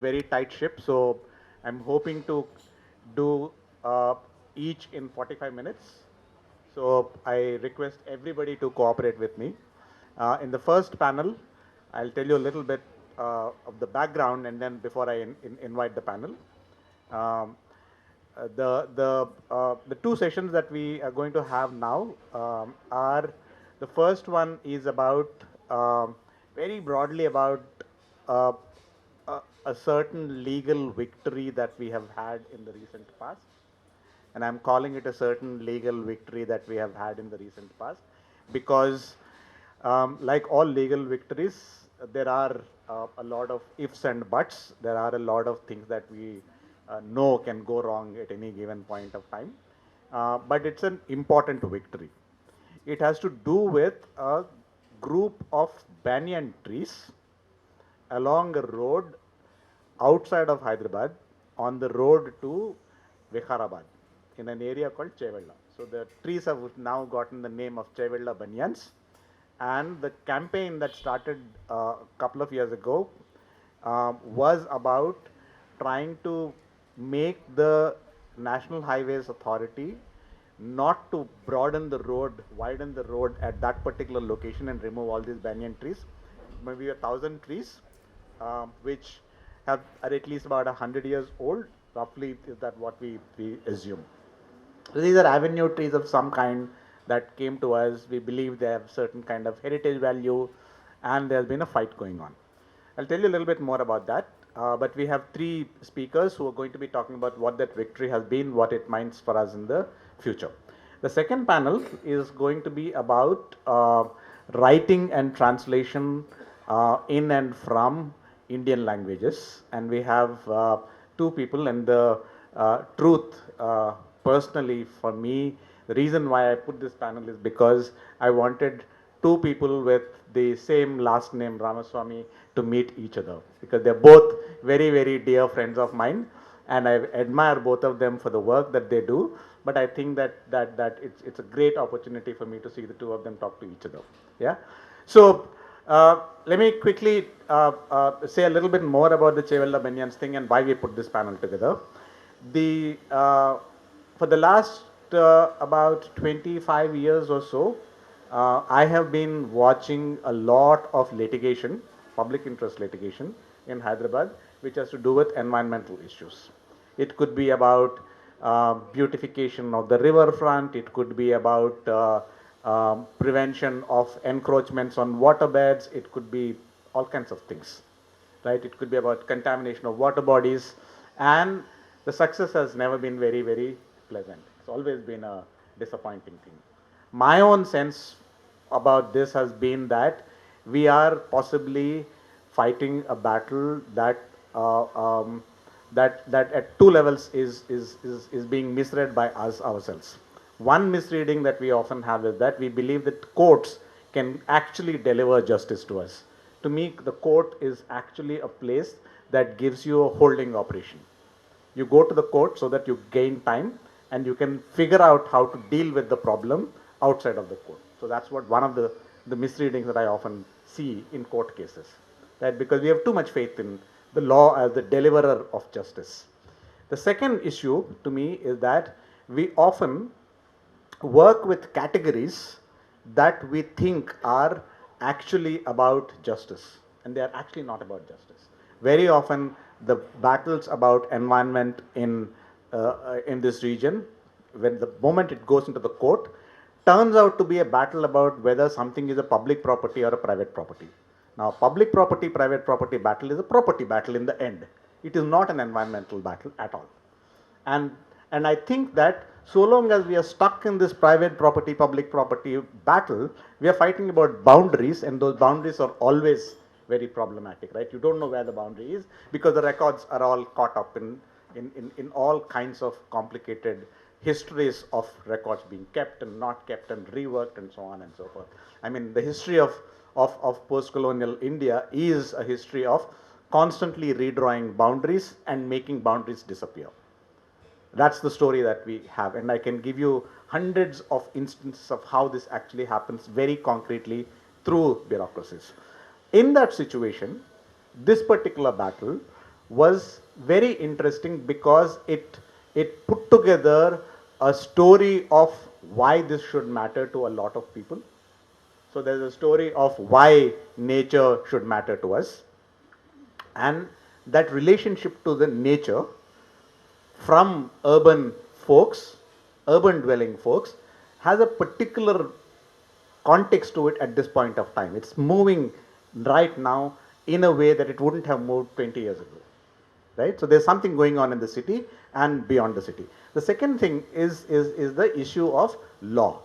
very tight ship, so I'm hoping to do each in 45 minutes. So I request everybody to cooperate with me. In the first panel, I'll tell you a little bit of the background, and then before I invite the panel. Um, the two sessions that we are going to have now are the first one is about very broadly about uh, a certain legal victory that we have had in the recent past, and I'm calling it a certain legal victory that we have had in the recent past because, like all legal victories, there are a lot of ifs and buts. There are a lot of things that we know can go wrong at any given point of time. But it's an important victory. It has to do with a group of banyan trees along a road outside of Hyderabad on the road to Vikarabad in an area called Chevella. So the trees have now gotten the name of Chevella Banyans, and the campaign that started a couple of years ago was about trying to make the National Highways Authority not to broaden the road, widen the road at that particular location and remove all these banyan trees, maybe 1,000 trees, which are at least about 100 years old, roughly is that what we assume. So these are avenue trees of some kind that came to us. We believe they have certain kind of heritage value, and there's been a fight going on. I'll tell you a little bit more about that. But we have three speakers who are going to be talking about what that victory has been, what it means for us in the future. The second panel is going to be about writing and translation in and from Indian languages, and we have two people. And the truth, personally, for me, the reason why I put this panel is because I wanted two people with the same last name, Ramaswamy, to meet each other because they're both very, very dear friends of mine, and I admire both of them for the work that they do. But I think that it's a great opportunity for me to see the two of them talk to each other. Yeah. So let me quickly say a little bit more about the Chevella Banyans thing and why we put this panel together. The For the last about 25 years or so, I have been watching a lot of litigation, public interest litigation in Hyderabad, which has to do with environmental issues. It could be about beautification of the riverfront. It could be about prevention of encroachments on waterbeds. It could be all kinds of things, right? It could be about contamination of water bodies, and the success has never been very, very pleasant. It's always been a disappointing thing. My own sense about this has been that we are possibly fighting a battle that that at two levels is being misread by us ourselves. One misreading that we often have is that we believe that courts can actually deliver justice to us. To me, the court is actually a place that gives you a holding operation. You go to the court so that you gain time and you can figure out how to deal with the problem outside of the court. So that's what one of the misreadings that I often see in court cases, right? Because we have too much faith in the law as the deliverer of justice. The second issue to me is that we often work with categories that we think are actually about justice, and they are actually not about justice. Very often, the battles about environment in this region, when the moment it goes into the court, turns out to be a battle about whether something is a public property or a private property. Now, public property, private property battle is a property battle in the end. It is not an environmental battle at all. And, and I think that so long as we are stuck in this private property, public property battle, we are fighting about boundaries, and those boundaries are always very problematic, right? You don't know where the boundary is because the records are all caught up in all kinds of complicated histories of records being kept and not kept and reworked and so on and so forth. I mean, the history of post-colonial India is a history of constantly redrawing boundaries and making boundaries disappear. That's the story that we have, and I can give you hundreds of instances of how this actually happens very concretely through bureaucracies. In that situation, this particular battle was very interesting because it put together a story of why this should matter to a lot of people. So there's a story of why nature should matter to us, and that relationship to the nature from urban dwelling folks, has a particular context to it at this point of time. It's moving right now in a way that it wouldn't have moved 20 years ago. Right? So there's something going on in the city and beyond the city. The second thing is the issue of law.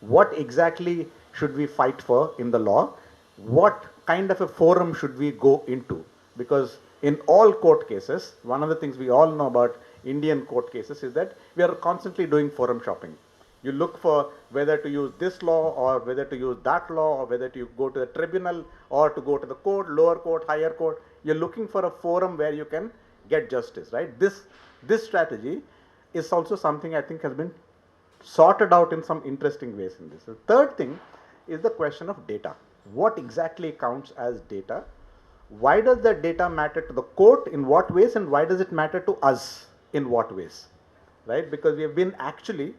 What exactly should we fight for in the law? What kind of a forum should we go into? Because in all court cases, one of the things we all know about Indian court cases is that we are constantly doing forum shopping. You look for whether to use this law or whether to use that law or whether to go to the tribunal or to go to the court, lower court, higher court. You're looking for a forum where you can get justice, right? This strategy is also something I think has been sorted out in some interesting ways in this. The third thing is the question of data. What exactly counts as data? Why does that data matter to the court in what ways, and why does it matter to us in what ways? Right? Because we have been actually,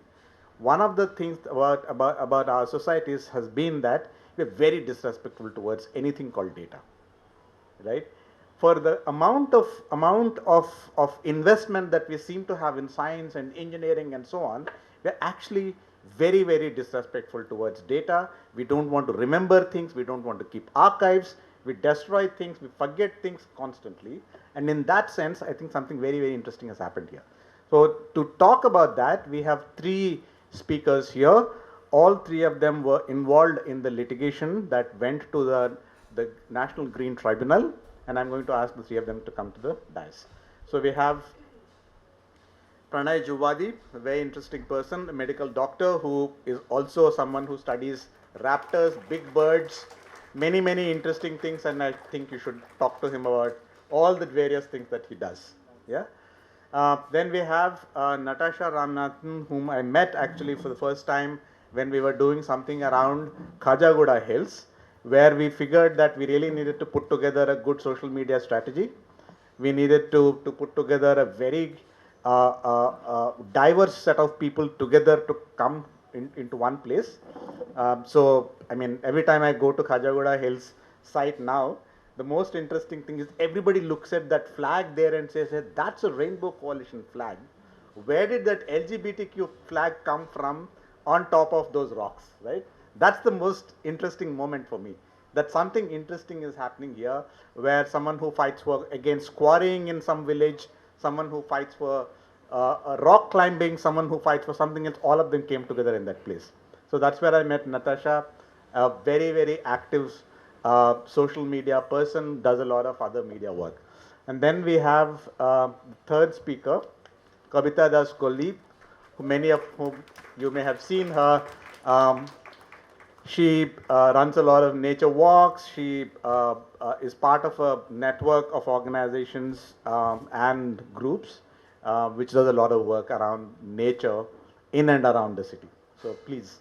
one of the things about our societies has been that we are very disrespectful towards anything called data. Right? For the amount of investment that we seem to have in science and engineering and so on, we're actually very, very disrespectful towards data. We don't want to remember things. We don't want to keep archives. We destroy things. We forget things constantly. And in that sense, I think something very, very interesting has happened here. So to talk about that, we have three speakers here. All three of them were involved in the litigation that went to the National Green Tribunal. And I'm going to ask the three of them to come to the dais. So we have Pranay Juvvadi, a very interesting person, a medical doctor who is also someone who studies raptors, big birds, many, many interesting things, and I think you should talk to him about all the various things that he does. Yeah. Then we have Natasha Ramanathan, whom I met actually for the first time when we were doing something around Khajaguda Hills, where we figured that we really needed to put together a good social media strategy. We needed to put together a very diverse set of people together to come into one place. So, I mean, every time I go to Khajaguda Hills site now, the most interesting thing is everybody looks at that flag there and says, hey, that's a Rainbow Coalition flag. Where did that LGBTQ flag come from on top of those rocks, right? That's the most interesting moment for me. That something interesting is happening here, where someone who fights for against quarrying in some village, someone who fights for rock climbing, someone who fights for something else, all of them came together in that place. So that's where I met Natasha, a very, very active social media person, does a lot of other media work. And then we have the third speaker, Kobita Das Kolli, who many of whom you may have seen her. She runs a lot of nature walks. She is part of a network of organizations and groups, which does a lot of work around nature in and around the city. So please,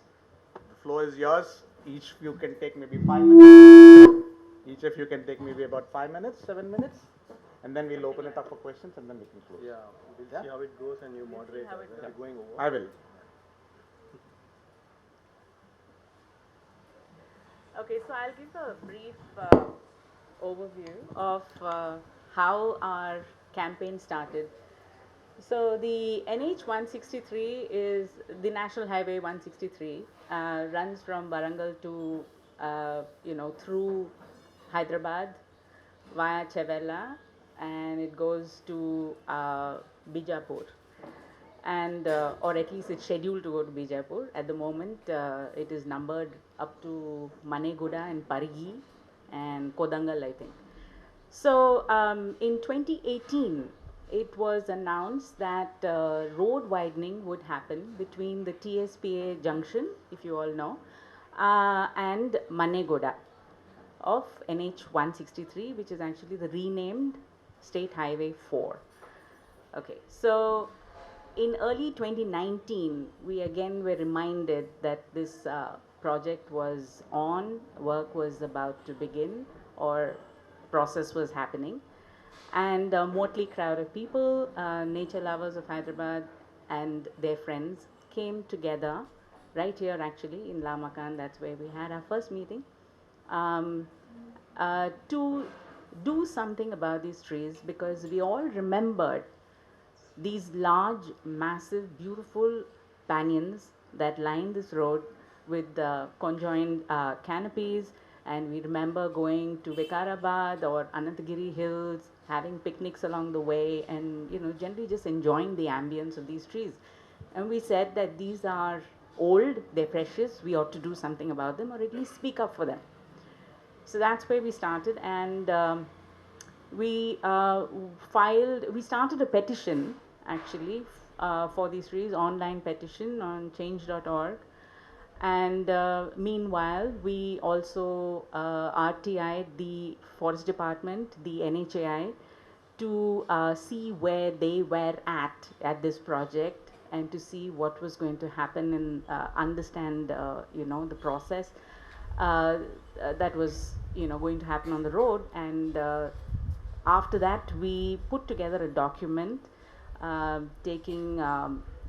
the floor is yours. Each of you can take maybe 5 minutes. Each of you can take maybe about 5 minutes, 7 minutes, and then we'll open it up for questions, and then we can close. Yeah, we'll see how it goes, and you moderate. We're going over. I will. Okay, so I'll give a brief overview of how our campaign started. So the NH 163 is the National Highway 163, runs from Warangal to, through Hyderabad via Chevella, and it goes to Bijapur. And or at least it's scheduled to go to Bijapur. At the moment, it is numbered up to Maneguda and Parigi and Kodangal, I think. So in 2018, it was announced that road widening would happen between the TSPA junction, if you all know, and Maneguda of NH 163, which is actually the renamed State Highway 4. Okay, so in early 2019, we again were reminded that this project was on, work was about to begin, or process was happening. And a motley crowd of people, nature lovers of Hyderabad and their friends came together right here actually in Lamakaan. That's where we had our first meeting, um, to do something about these trees, because we all remembered these large, massive, beautiful banyans that line this road with conjoined canopies. And we remember going to Vikarabad or Anantagiri Hills, having picnics along the way, and generally just enjoying the ambience of these trees. And we said that these are old, they're precious, we ought to do something about them, or at least speak up for them. So that's where we started, and we started a petition actually for these trees, online petition on change.org. And meanwhile, we also RTI'd the Forest Department, the NHAI, to see where they were at this project, and to see what was going to happen, and understand the process that was going to happen on the road. And after that, we put together a document taking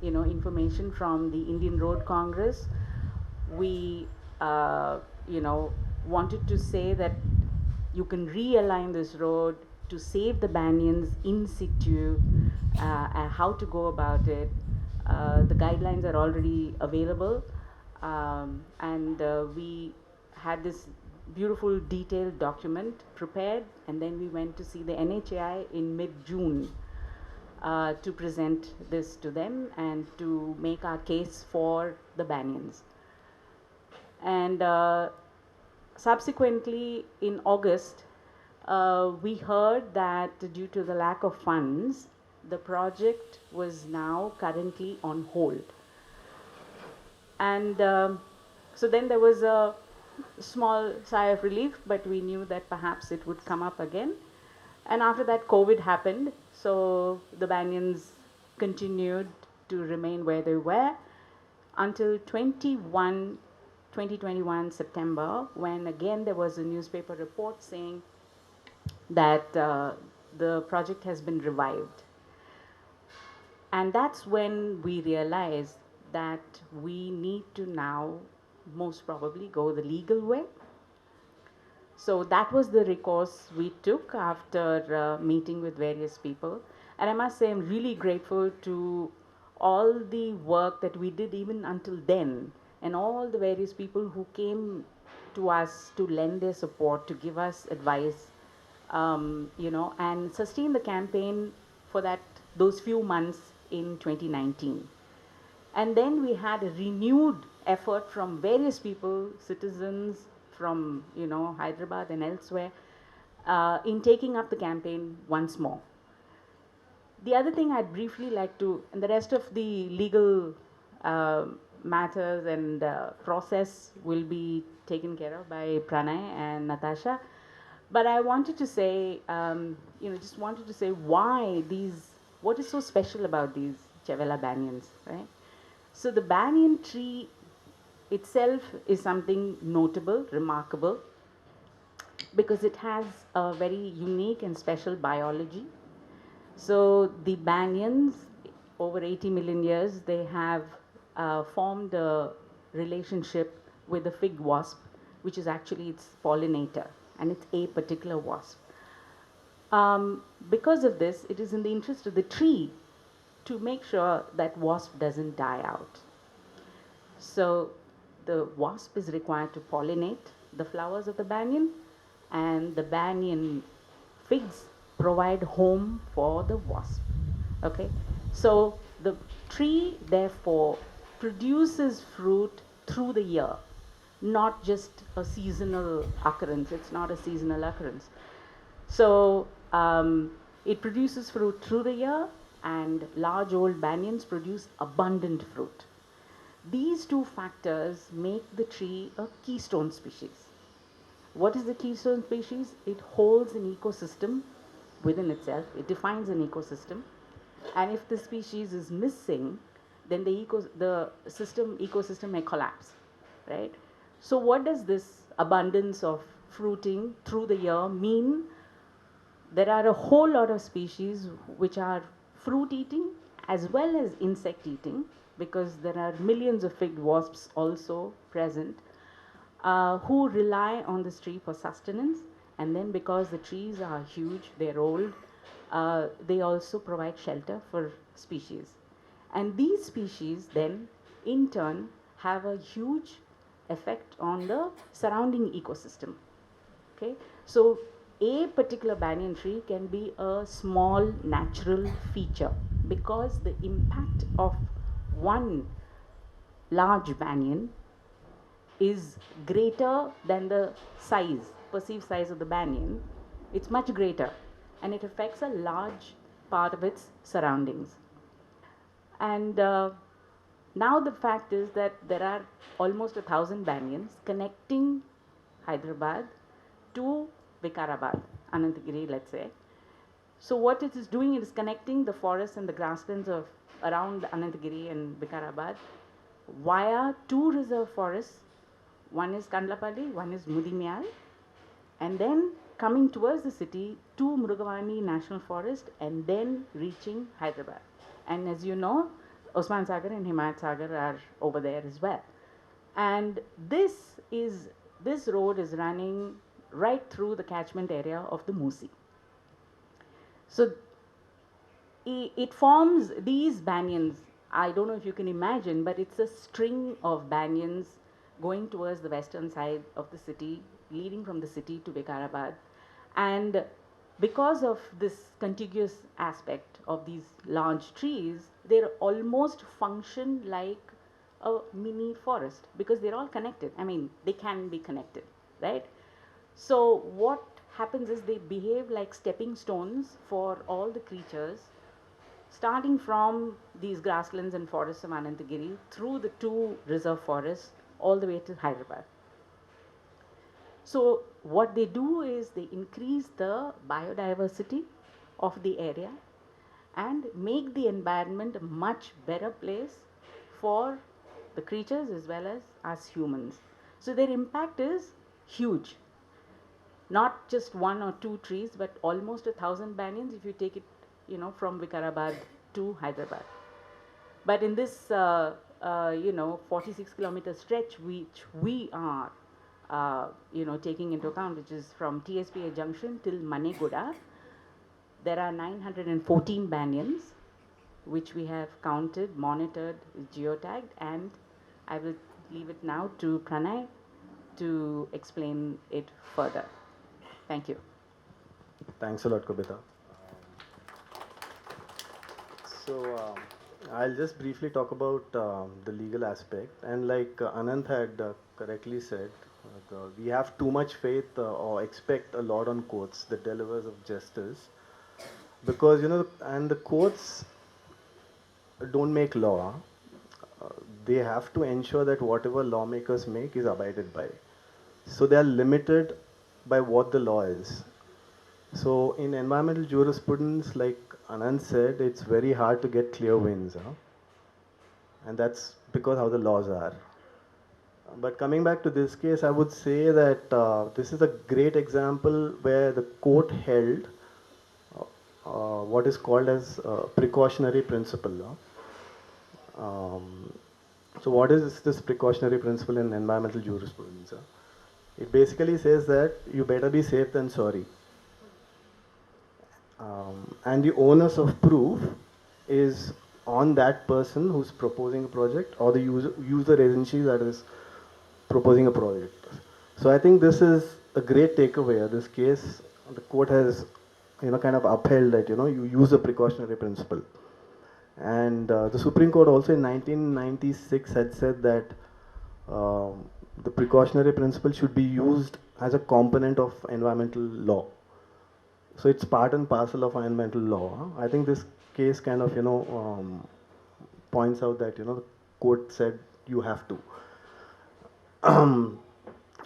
information from the Indian Road Congress. We wanted to say that you can realign this road to save the banyans in situ, how to go about it. The guidelines are already available, and we had this beautiful detailed document prepared, and then we went to see the NHAI in mid-June to present this to them and to make our case for the banyans. And subsequently, in August, we heard that due to the lack of funds, the project was now currently on hold. And so then there was a small sigh of relief, but we knew that perhaps it would come up again. And after that, COVID happened, so the banyans continued to remain where they were until 2021 September, when again there was a newspaper report saying that the project has been revived. And that's when we realized that we need to now most probably go the legal way. So that was the recourse we took after meeting with various people. And I must say, I'm really grateful to all the work that we did even until then, and all the various people who came to us to lend their support, to give us advice, and sustain the campaign for those few months in 2019. And then we had a renewed effort from various people, citizens from Hyderabad and elsewhere, in taking up the campaign once more. The other thing I'd briefly like to, and the rest of the legal matters and process will be taken care of by Pranay and Natasha. But I wanted to say, just wanted to say what is so special about these Chevella Banyans, right? So the banyan tree itself is something notable, remarkable, because it has a very unique and special biology. So the banyans, over 80 million years, they have formed a relationship with the fig wasp, which is actually its pollinator, and it's a particular wasp. Because of this, it is in the interest of the tree to make sure that wasp doesn't die out. So the wasp is required to pollinate the flowers of the banyan, and the banyan figs provide home for the wasp. Okay, so the tree therefore produces fruit through the year, not just a seasonal occurrence. It's not a seasonal occurrence. So it produces fruit through the year, and large old banyans produce abundant fruit. These two factors make the tree a keystone species. What is the keystone species? It holds an ecosystem within itself. It defines an ecosystem. And if the species is missing, then the ecosystem may collapse, right? So what does this abundance of fruiting through the year mean? there are a whole lot of species which are fruit eating as well as insect eating, because there are millions of figged wasps also present, who rely on this tree for sustenance. And then because the trees are huge, they're old, they also provide shelter for species. And these species then, in turn, have a huge effect on the surrounding ecosystem. Okay, so a particular banyan tree can be a small natural feature because the impact of one large banyan is greater than the size, perceived size of the banyan. It's much greater, and it affects a large part of its surroundings. And now the fact is that there are almost 1,000 banyans connecting Hyderabad to Vikarabad, Anantagiri, let's say. So what it is doing, it is connecting the forests and the grasslands of around Anantagiri and Vikarabad via two reserve forests. One is Kandlapalli, one is Mudimyal, and then coming towards the city to Mrugavani National Forest, and then reaching Hyderabad. And as you know, Osman Sagar and Himayat Sagar are over there as well. And this road is running right through the catchment area of the Musi. So it forms these banyans. I don't know if you can imagine, but it's a string of banyans going towards the western side of the city, leading from the city to Vikarabad. And because of this contiguous aspect of these large trees, they almost function like a mini forest because they're all connected. I mean, they can be connected, right? So what happens is they behave like stepping stones for all the creatures, starting from these grasslands and forests of Anantagiri through the two reserve forests all the way to Hyderabad. So what they do is they increase the biodiversity of the area and make the environment a much better place for the creatures as well as us humans. So their impact is huge. Not just one or two trees, but almost 1,000 banyans if you take it, from Vikarabad to Hyderabad. But in this, 46-kilometer stretch, which we are, taking into account, which is from TSPA Junction till Maneguda, there are 914 banyans, which we have counted, monitored, geotagged, and I will leave it now to Pranay to explain it further. Thank you. Thanks a lot, Kobita. So I'll just briefly talk about the legal aspect. And like Anant had correctly said, we have too much faith or expect a lot on courts, the delivers of justice, because and the courts don't make law. They have to ensure that whatever lawmakers make is abided by. So they are limited by what the law is. So in environmental jurisprudence, like Anand said, it's very hard to get clear wins. And that's because how the laws are. But coming back to this case, I would say that this is a great example where the court held what is called as precautionary principle. So what is this precautionary principle in environmental jurisprudence? It basically says that you better be safe than sorry. And the onus of proof is on that person who's proposing a project or the user agency that is proposing a project. So I think this is a great takeaway. This case, the court has, kind of upheld that, you use the precautionary principle. And the Supreme Court also in 1996 had said that the precautionary principle should be used as a component of environmental law. So it's part and parcel of environmental law. I think this case kind of, points out that, the court said you have to.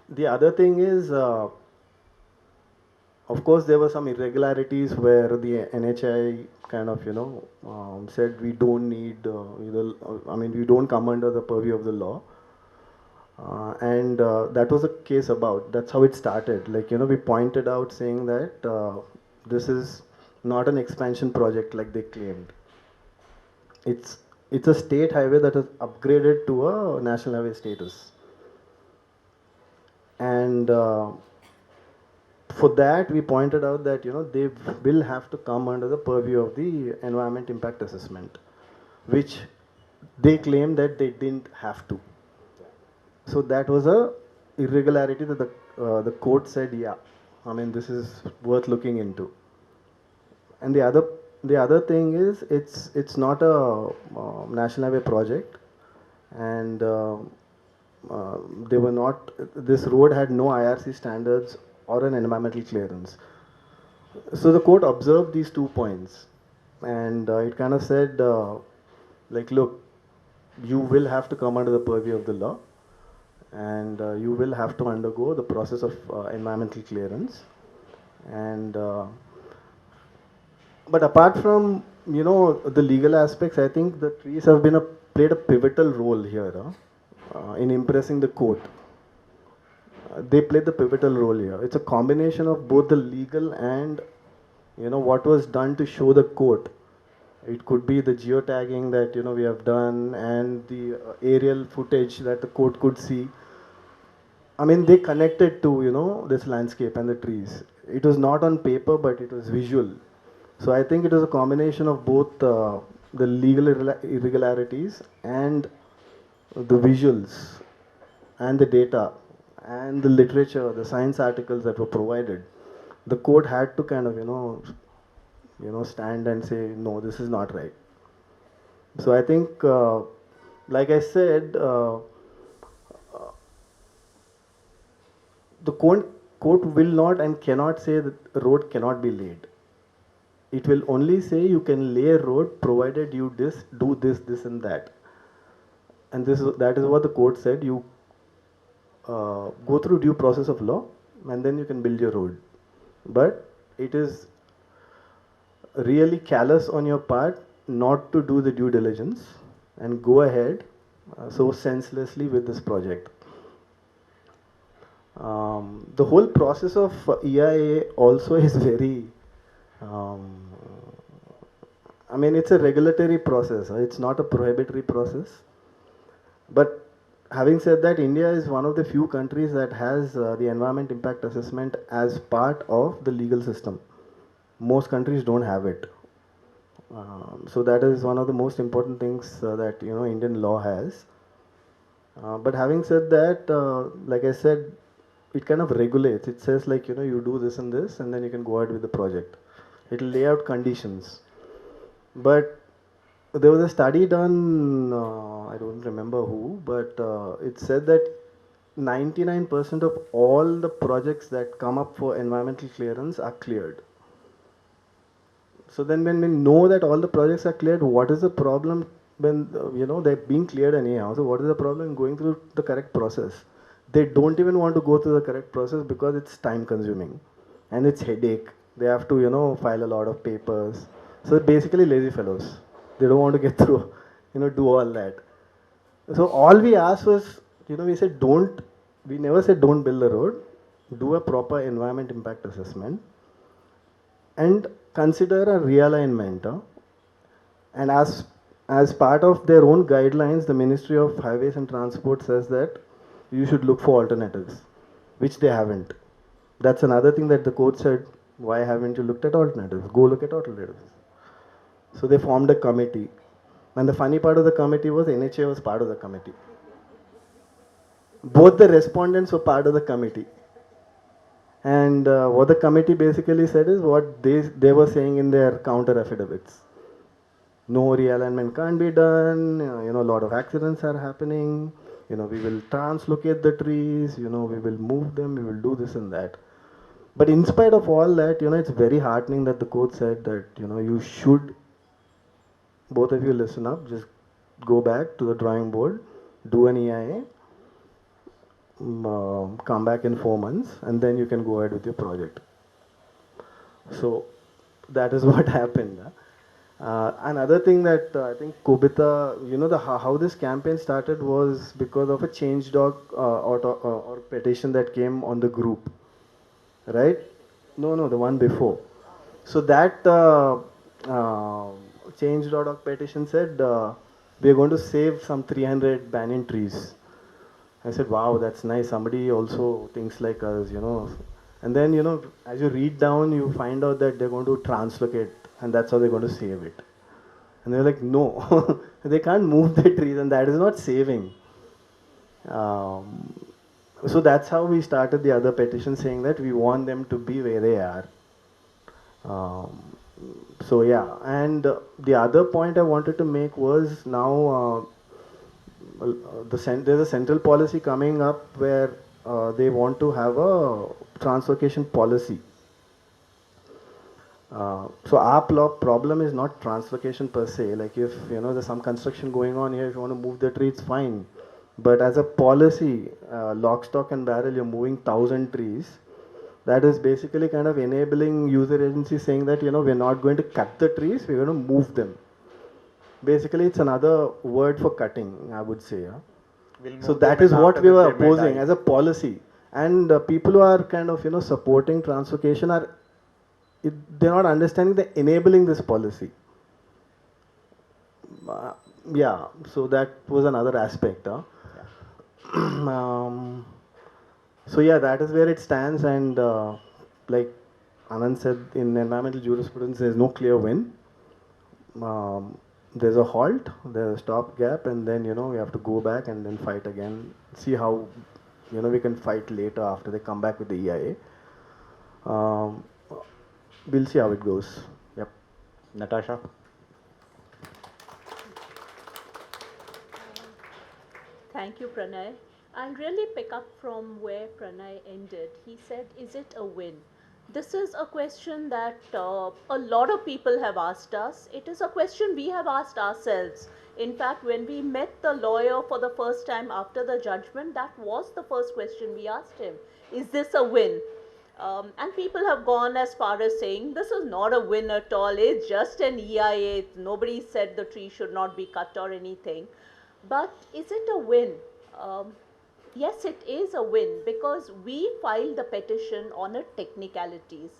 The other thing is, of course, there were some irregularities where the NHI kind of, said we don't need, we don't come under the purview of the law. And that was the case about. That's how it started. Like, we pointed out saying that this is not an expansion project like they claimed. It's it's a state highway that is upgraded to a national highway status. And for that, we pointed out that they will have to come under the purview of the environment impact assessment, which they claim that they didn't have to. So that was a irregularity that the court said, yeah, I mean this is worth looking into. And the other thing is it's not a national highway project, and they were not. This road had no IRC standards or an environmental clearance. So the court observed these 2 points, and it kind of said, like, look, you will have to come under the purview of the law, and you will have to undergo the process of environmental clearance. And but apart from the legal aspects, I think the trees have played a pivotal role here in impressing the court. They played the pivotal role here. It's a combination of both the legal and what was done to show the court. It could be the geotagging that we have done, and the aerial footage that the court could see. I mean, they connected to this landscape and the trees. It was not on paper, but it was visual. So I think it was a combination of both the legal irregularities and the visuals and the data and the literature, the science articles that were provided. The court had to kind of stand and say, no, this is not right. So I think, like I said, the court will not and cannot say that the road cannot be laid. It will only say you can lay a road provided you do this, and that. And that is what the court said. You go through due process of law, and then you can build your road. But it is really callous on your part not to do the due diligence and go ahead so senselessly with this project. The whole process of EIA also is very, I mean, it's a regulatory process. It's not a prohibitory process. But having said that, India is one of the few countries that has the environment impact assessment as part of the legal system. Most countries don't have it. So that is one of the most important things that Indian law has. But having said that, like I said, it kind of regulates. It says like you do this and this, and then you can go ahead with the project. It will lay out conditions. But there was a study done, I don't remember who, but it said that 99% of all the projects that come up for environmental clearance are cleared. So then when we know that all the projects are cleared, what is the problem when they're being cleared anyhow? So what is the problem in going through the correct process? They don't even want to go through the correct process because it's time consuming and it's headache. They have to file a lot of papers. So basically lazy fellows. They don't want to get through, do all that. So all we asked was, we said we never said don't build the road. Do a proper environment impact assessment and consider a realignment. And as part of their own guidelines, the Ministry of Highways and Transport says that you should look for alternatives, which they haven't. That's another thing that the court said, why haven't you looked at alternatives? Go look at alternatives. So they formed a committee. And the funny part of the committee was NHA was part of the committee. Both the respondents were part of the committee. And what the committee basically said is what they were saying in their counter affidavits. No realignment can't be done, a lot of accidents are happening, we will translocate the trees, we will move them, we will do this and that. But in spite of all that, it's very heartening that the court said that, you should, both of you listen up, just go back to the drawing board, do an EIA, come back in 4 months, and then you can go ahead with your project. So that is what happened. Another thing that I think Kobita, how this campaign started was because of a change.org or petition that came on the group, right? No, the one before. So that change.org petition said we are going to save some 300 banyan trees. I said, wow, that's nice. Somebody also thinks like us, you know. And then, you know, as you read down, you find out that they're going to translocate, and that's how they're going to save it. And they're like, no, they can't move the trees, and that is not saving. Um, so that's how we started the other petition, saying that we want them to be where they are. Um, so yeah, and the other point I wanted to make was now there's a central policy coming up where they want to have a translocation policy. So our problem is not translocation per se. Like if you know there's some construction going on here, if you want to move the tree, it's fine. But as a policy, lock, stock, and barrel, you're moving 1,000 trees. That is basically kind of enabling user agencies saying that you know we're not going to cut the trees, we're going to move them. Basically, it's another word for cutting, I would say. Yeah? We'll So move that them is in what after we that were they may opposing die. as a policy. And people who are kind of you know supporting translocation are they're not understanding the enabling this policy. Uh, yeah, so that was another aspect. Huh? um, so yeah, that is where it stands. And like Anant said, in environmental jurisprudence, there's no clear win. There's a halt, there's a stop gap, and then you know we have to go back and then fight again. See how you know we can fight later after they come back with the EIA. We'll see how it goes. Yep. Natasha? Thank you, Pranay. I'll really pick up from where Pranay ended. He said, is it a win? This is a question that a lot of people have asked us. It is a question we have asked ourselves. In fact, when we met the lawyer for the first time after the judgment, that was the first question we asked him. Is this a win? And people have gone as far as saying this is not a win at all. It's just an EIA. Nobody said the tree should not be cut or anything. But is it a win? Um, yes, it is a win because we filed the petition on a technicalities.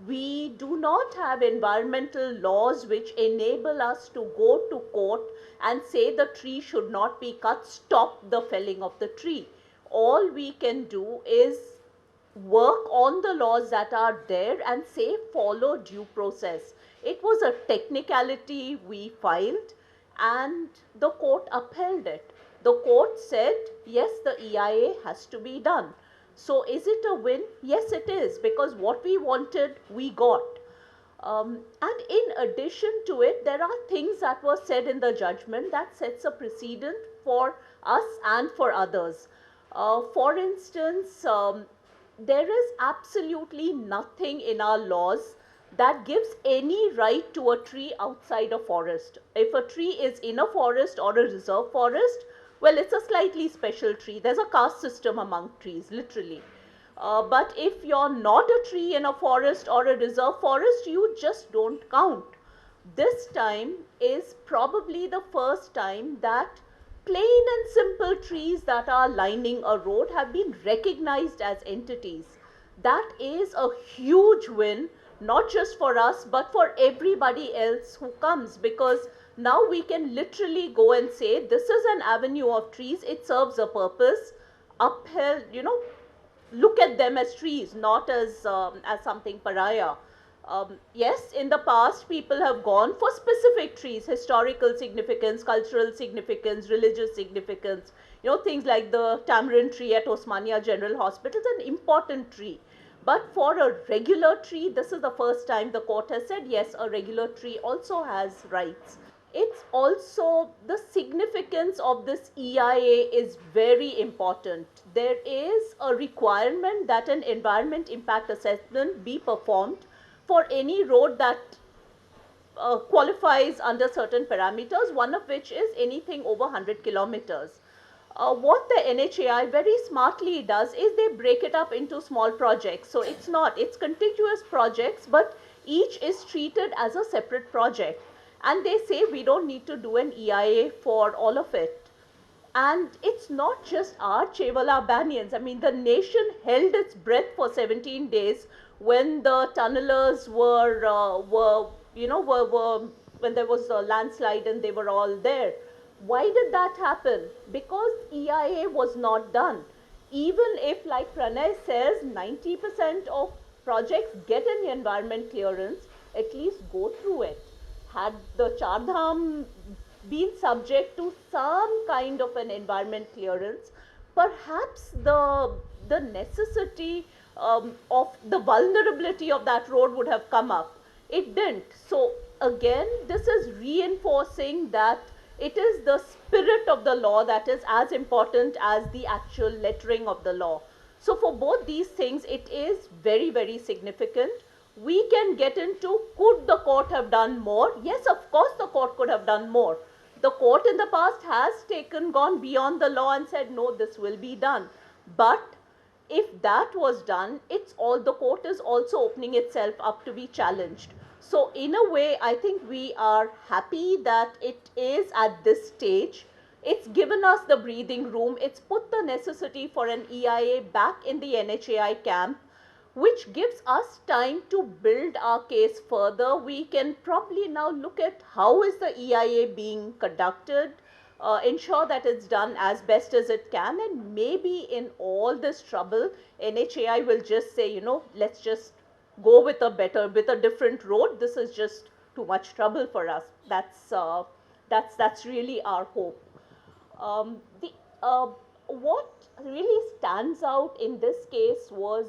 We do not have environmental laws which enable us to go to court and say the tree should not be cut, stop the felling of the tree. All we can do is work on the laws that are there and say follow due process. It was a technicality we filed and the court upheld it. The court said yes, the EIA has to be done. So is it a win? Yes, it is, because what we wanted we got. And in addition to it, there are things that were said in the judgment that sets a precedent for us and for others. For instance, there is absolutely nothing in our laws that gives any right to a tree outside a forest. If a tree is in a forest or a reserve forest, well, it's a slightly special tree. There's a caste system among trees, literally. But if you're not a tree in a forest or a reserve forest, you just don't count. This time is probably the first time that plain and simple trees that are lining a road have been recognized as entities. That is a huge win, not just for us, but for everybody else who comes, because now we can literally go and say, this is an avenue of trees, it serves a purpose, upheld, you know, look at them as trees, not as something pariah. Yes, in the past, people have gone for specific trees, historical significance, cultural significance, religious significance. You know, things like the tamarind tree at Osmania General Hospital is an important tree. But for a regular tree, this is the first time the court has said, yes, a regular tree also has rights. It's also the significance of this EIA is very important. There is a requirement that an environment impact assessment be performed for any road that qualifies under certain parameters, one of which is anything over 100 kilometers. What the NHAI very smartly does is they break it up into small projects. So it's contiguous projects, but each is treated as a separate project. And they say we don't need to do an EIA for all of it. And it's not just our Chevella Banyans. I mean, the nation held its breath for 17 days when the tunnelers were when there was a landslide and they were all there. Why did that happen? Because EIA was not done. Even if, like Pranay says, 90% of projects get an environment clearance, at least go through it. Had the Char Dham been subject to some kind of an environment clearance, perhaps the necessity of the vulnerability of that road would have come up. It didn't. So again, this is reinforcing that it is the spirit of the law that is as important as the actual lettering of the law. So for both these things, it is very, very significant. We can get into, could the court have done more? Yes, of course the court could have done more. The court in the past has gone beyond the law and said, no, this will be done. But if that was done, the court is also opening itself up to be challenged. So in a way, I think we are happy that it is at this stage. It's given us the breathing room. It's put the necessity for an EIA back in the NHAI camp, which gives us time to build our case further. We can probably now look at how is the EIA being conducted, ensure that it's done as best as it can, and maybe in all this trouble, NHAI will just say, let's just go with a different road. This is just too much trouble for us. That's really our hope. What really stands out in this case was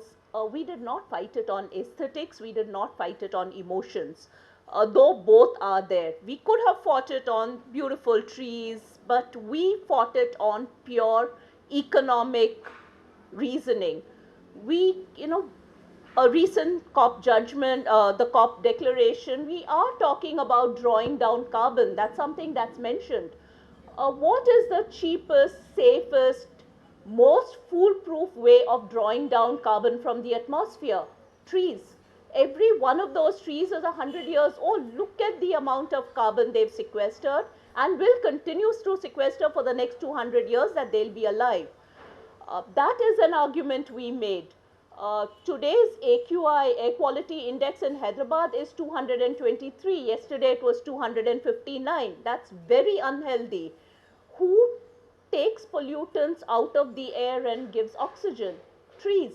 we did not fight it on aesthetics, we did not fight it on emotions, though both are there. We could have fought it on beautiful trees, but we fought it on pure economic reasoning. A recent COP judgment, the COP declaration, we are talking about drawing down carbon. That's something that's mentioned. What is the cheapest, safest, most foolproof way of drawing down carbon from the atmosphere? Trees. Every one of those trees is 100 years old. Look at the amount of carbon they've sequestered and will continue to sequester for the next 200 years that they'll be alive. That is an argument we made. Today's AQI, Air Quality Index in Hyderabad is 223. Yesterday it was 259. That's very unhealthy. Who takes pollutants out of the air and gives oxygen? Trees.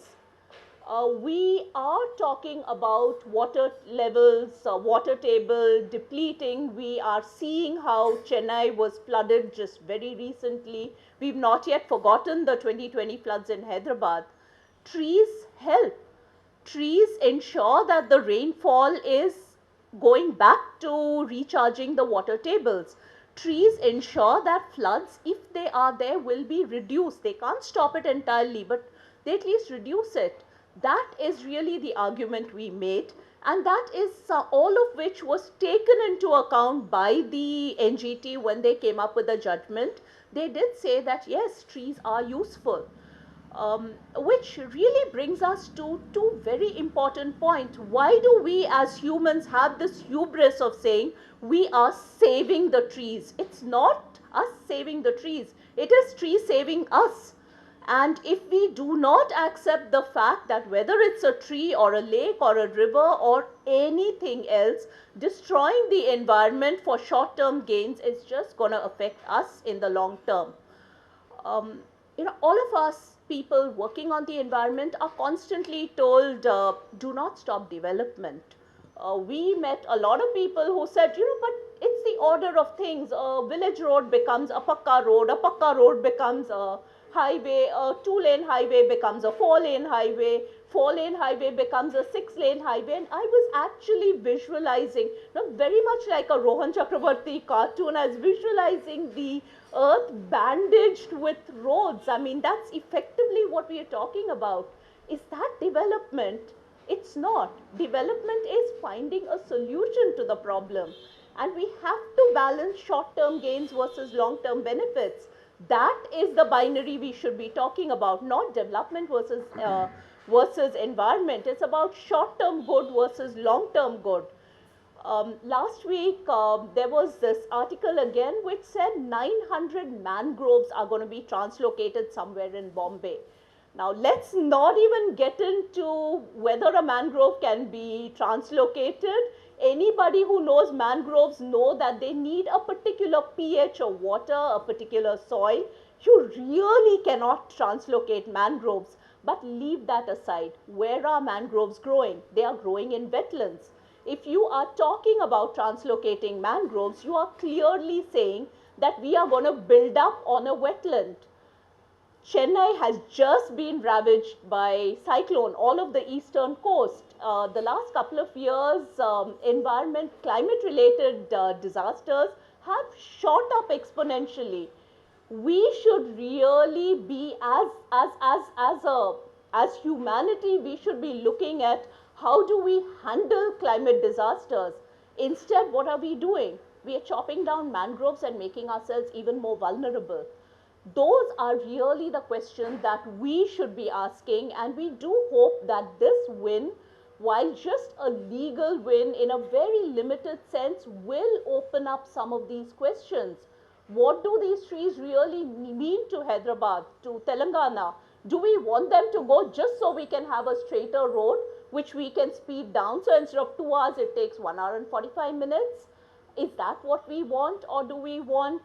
We are talking about water levels, water table depleting. We are seeing how Chennai was flooded just very recently. We've not yet forgotten the 2020 floods in Hyderabad. Trees help. Trees ensure that the rainfall is going back to recharging the water tables. Trees ensure that floods, if they are there, will be reduced. They can't stop it entirely, but they at least reduce it. That is really the argument we made, and that is all of which was taken into account by the NGT when they came up with the judgment. They did say that yes, trees are useful. Which really brings us to two very important points. Why do we as humans have this hubris of saying we are saving the trees? It's not us saving the trees. It is trees saving us. And if we do not accept the fact that whether it's a tree or a lake or a river or anything else, destroying the environment for short-term gains is just going to affect us in the long term. All of us people working on the environment are constantly told, do not stop development. We met a lot of people who said, but it's the order of things. A village road becomes a pakka road becomes a highway, a 2-lane highway becomes a 4-lane highway, 4-lane highway becomes a 6-lane highway. And I was actually visualizing, very much like a Rohan Chakravarti cartoon, I was visualizing the earth bandaged with roads. I mean, that's effectively what we are talking about. Is that development? It's not. Development is finding a solution to the problem. And we have to balance short-term gains versus long-term benefits. That is the binary we should be talking about, not development versus environment. It's about short-term good versus long-term good. Last week, there was this article again which said 900 mangroves are going to be translocated somewhere in Bombay. Now, let's not even get into whether a mangrove can be translocated. Anybody who knows mangroves know that they need a particular pH of water, a particular soil. You really cannot translocate mangroves. But leave that aside. Where are mangroves growing? They are growing in wetlands. If you are talking about translocating mangroves, you are clearly saying that we are going to build up on a wetland. Chennai has just been ravaged by cyclone, all of the eastern coast. The last couple of years, climate related disasters have shot up exponentially. We should really be as humanity, we should be looking at how do we handle climate disasters. Instead, what are we doing? We are chopping down mangroves and making ourselves even more vulnerable. Those are really the questions that we should be asking, and we do hope that this win, while just a legal win in a very limited sense, will open up some of these questions. What do these trees really mean to Hyderabad, to Telangana? Do we want them to go just so we can have a straighter road, which we can speed down? So instead of 2 hours, it takes 1 hour and 45 minutes. Is that what we want, or do we want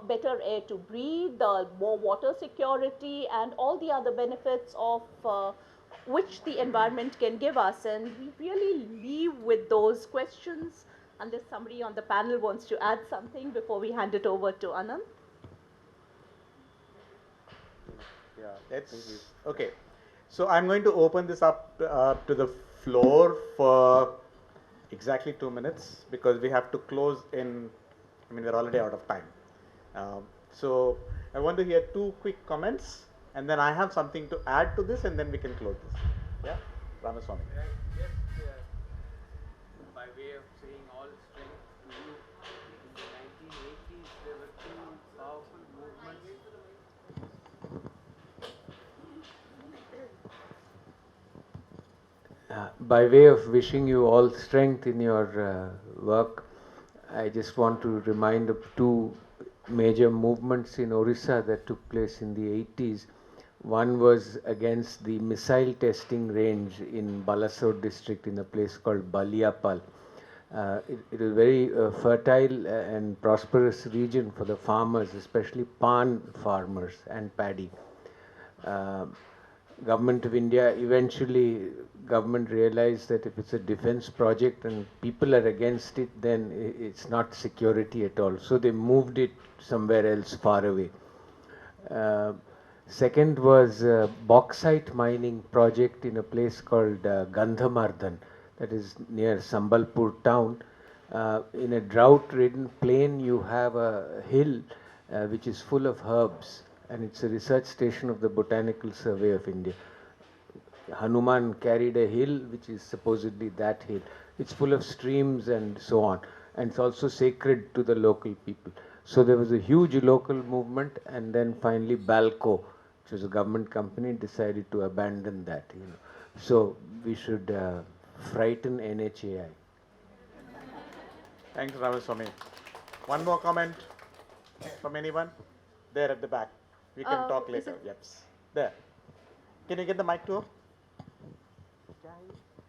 better air to breathe, more water security, and all the other benefits of which the environment can give us? And we really leave with those questions, unless somebody on the panel wants to add something before we hand it over to Anant. Yeah, okay. So I'm going to open this up to the floor for exactly 2 minutes because we have to close in, I mean, we're already out of time. So I want to hear 2 quick comments and then I have something to add to this and then we can close this. Yeah, Ramaswamy. Yes, by way of saying all strength to you, in the 1980s there were 2 powerful movements. By way of wishing you all strength in your work, I just want to remind of 2 major movements in Orissa that took place in the 80s. One was against the missile testing range in Balasore district in a place called Baliapal. It is a very fertile and prosperous region for the farmers, especially pan farmers and paddy. Government of India, eventually government realized that if it's a defense project and people are against it, then it's not security at all. So they moved it somewhere else far away. Second was a bauxite mining project in a place called Gandhamardhan, that is near Sambalpur town. In a drought-ridden plain, you have a hill which is full of herbs, and it's a research station of the Botanical Survey of India. Hanuman carried a hill which is supposedly that hill. It's full of streams and so on, and it's also sacred to the local people. So there was a huge local movement, and then finally Balco, which was a government company, decided to abandon that. So we should frighten NHAI. Thanks, Ramaswamy. One more comment from anyone? There at the back. We can talk later. Yes. There. Can you get the mic to her?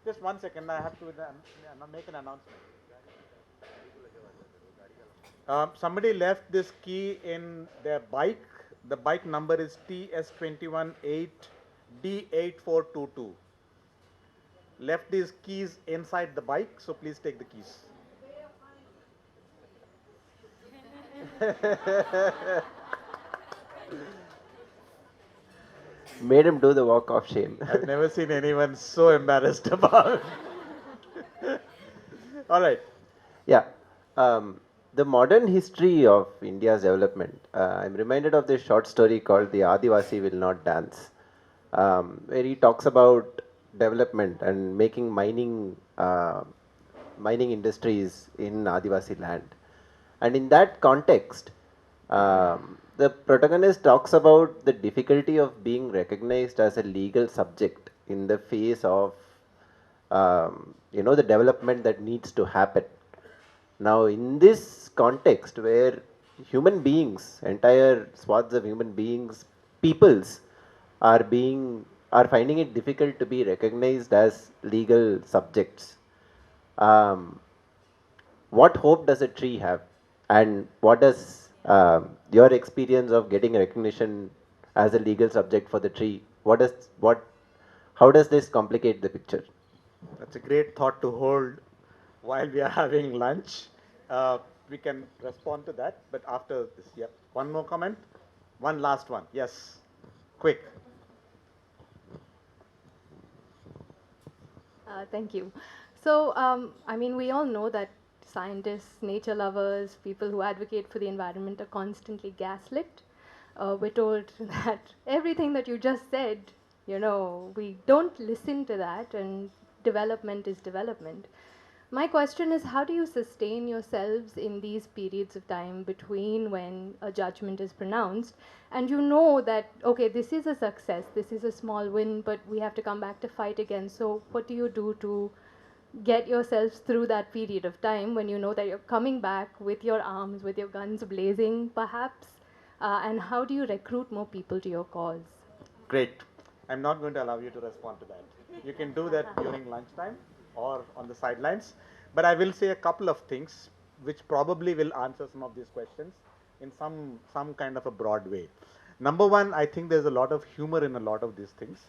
Just 1 second. I have to make an announcement. Somebody left this key in their bike. The bike number is TS218D8422. Left these keys inside the bike, so please take the keys. Made him do the walk of shame. I've never seen anyone so embarrassed about it. All right. Yeah. The modern history of India's development, I'm reminded of this short story called The Adivasi Will Not Dance, where he talks about development and making mining industries in Adivasi land. And in that context, the protagonist talks about the difficulty of being recognized as a legal subject in the face of the development that needs to happen. Now, in this context where human beings, entire swaths of human beings, peoples, are finding it difficult to be recognized as legal subjects. Um, what hope does a tree have, and what does your experience of getting recognition as a legal subject for the tree? How does this complicate the picture? That's a great thought to hold while we are having lunch. Uh, we can respond to that, but after this, yeah. One more comment? One last one. Yes. Quick. Thank you. So, I mean, we all know that scientists, nature lovers, people who advocate for the environment are constantly gaslit. We're told that everything that you just said, we don't listen to that, and development is development. My question is, how do you sustain yourselves in these periods of time between when a judgment is pronounced and you know that, okay, this is a success, this is a small win, but we have to come back to fight again? So, what do you do to get yourselves through that period of time when you know that you're coming back with your arms, with your guns blazing, perhaps? And how do you recruit more people to your cause? Great. I'm not going to allow you to respond to that. You can do that during lunchtime or on the sidelines. But I will say a couple of things which probably will answer some of these questions in some kind of a broad way. Number one, I think there's a lot of humor in a lot of these things.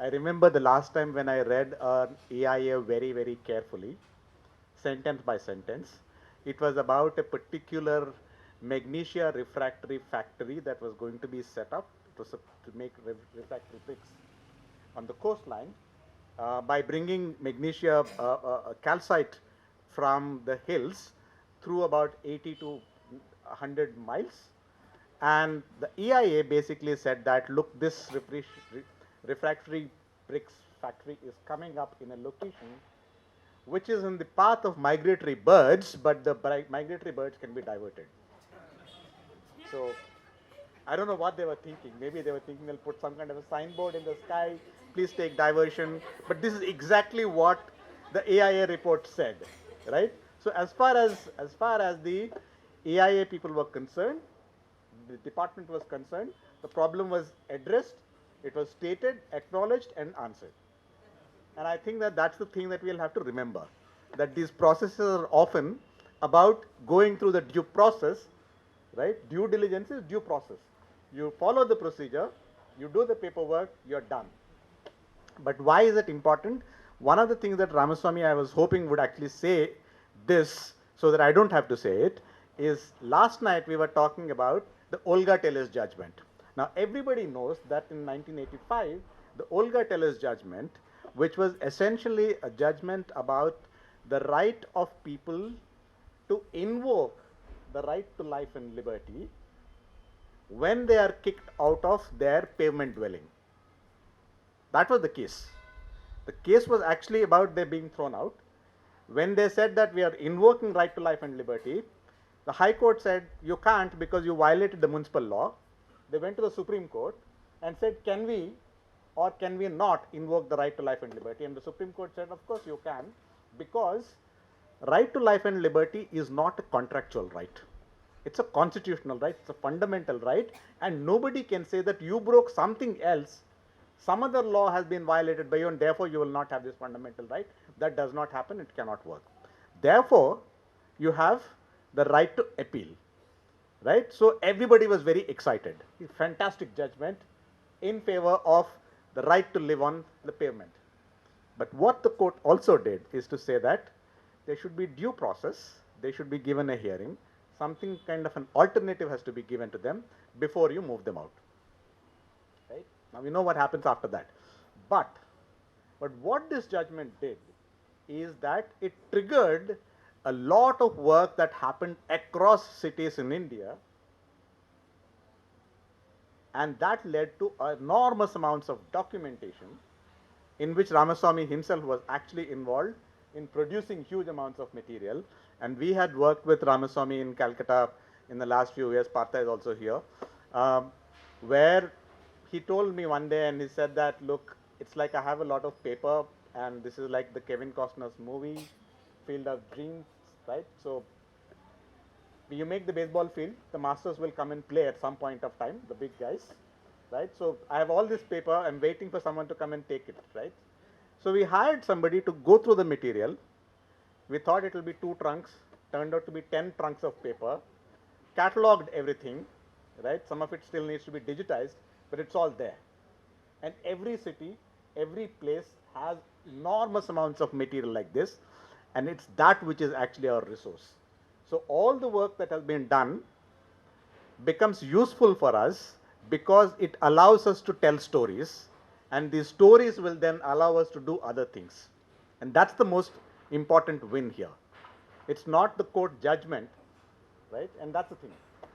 I remember the last time when I read an AIA very, very carefully, sentence by sentence. It was about a particular magnesia refractory factory that was going to be set up. It was to make refractory bricks on the coastline by bringing magnesia calcite from the hills through about 80 to 100 miles. And the EIA basically said that, look, this refractory bricks factory is coming up in a location which is in the path of migratory birds, but the migratory birds can be diverted. So I don't know what they were thinking. Maybe they were thinking they'll put some kind of a signboard in the sky, please take diversion. But this is exactly what the AIA report said, right? So as far as the AIA people were concerned, the department was concerned, the problem was addressed, it was stated, acknowledged, and answered. And I think that that's the thing that we'll have to remember, that these processes are often about going through the due process, right? Due diligence is due process. You follow the procedure, you do the paperwork, you're done. But why is it important? One of the things that Ramaswamy, I was hoping, would actually say this so that I don't have to say it, is last night we were talking about the Olga Teller's judgment. Now, everybody knows that in 1985, the Olga Teller's judgment, which was essentially a judgment about the right of people to invoke the right to life and liberty when they are kicked out of their pavement dwelling. That was the case. The case was actually about their being thrown out. When they said that we are invoking right to life and liberty, the High Court said you can't because you violated the municipal law. They went to the Supreme Court and said, can we or can we not invoke the right to life and liberty? And the Supreme Court said, of course you can, because right to life and liberty is not a contractual right. It's a constitutional right, it's a fundamental right, and nobody can say that you broke something else, some other law has been violated by you, and therefore you will not have this fundamental right. That does not happen, it cannot work. Therefore, you have the right to appeal, right? So everybody was very excited. Fantastic judgment in favor of the right to live on the pavement. But what the court also did is to say that there should be due process, they should be given a hearing, something kind of an alternative has to be given to them before you move them out. Right? Now we know what happens after that. But what this judgment did is that it triggered a lot of work that happened across cities in India, and that led to enormous amounts of documentation in which Ramaswamy himself was actually involved in producing huge amounts of material. And we had worked with Ramaswamy in Calcutta in the last few years. Partha is also here, where he told me one day, and he said that, look, it's like I have a lot of paper, and this is like the Kevin Costner's movie, Field of Dreams, right? So you make the baseball field, the masters will come and play at some point of time, the big guys, right? So I have all this paper, I'm waiting for someone to come and take it, right? So we hired somebody to go through the material. We thought it will be 2 trunks, turned out to be 10 trunks of paper, cataloged everything, right? Some of it still needs to be digitized, but it's all there. And every city, every place has enormous amounts of material like this, and it's that which is actually our resource. So all the work that has been done becomes useful for us because it allows us to tell stories, and these stories will then allow us to do other things. And that's the most important win here. It's not the court judgment, right? And that's the thing.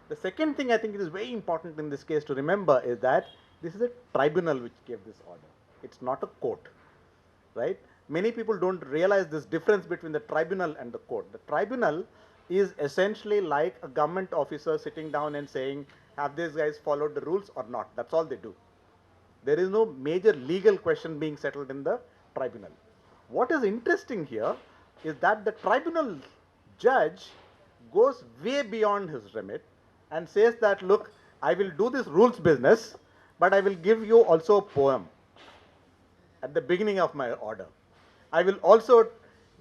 The second thing I think it is very important in this case to remember is that this is a tribunal which gave this order. It's not a court, right? Many people don't realize this difference between the tribunal and the court. The tribunal is essentially like a government officer sitting down and saying, have these guys followed the rules or not? That's all they do. There is no major legal question being settled in the tribunal. What is interesting here is that the tribunal judge goes way beyond his remit and says that, look, I will do this rules business, but I will give you also a poem at the beginning of my order. I will also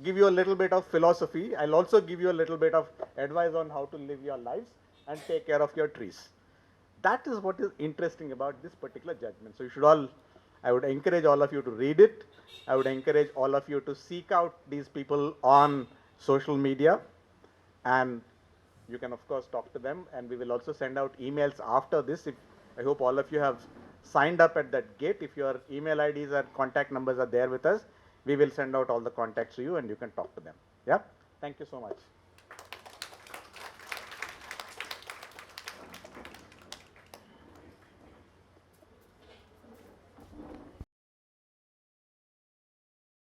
give you a little bit of philosophy. I'll also give you a little bit of advice on how to live your lives and take care of your trees. That is what is interesting about this particular judgment. So you should all, I would encourage all of you to read it. I would encourage all of you to seek out these people on social media, and you can of course talk to them, and we will also send out emails after this. I hope all of you have signed up at that gate. If your email IDs and contact numbers are there with us, we will send out all the contacts to you and you can talk to them. Yeah, thank you so much.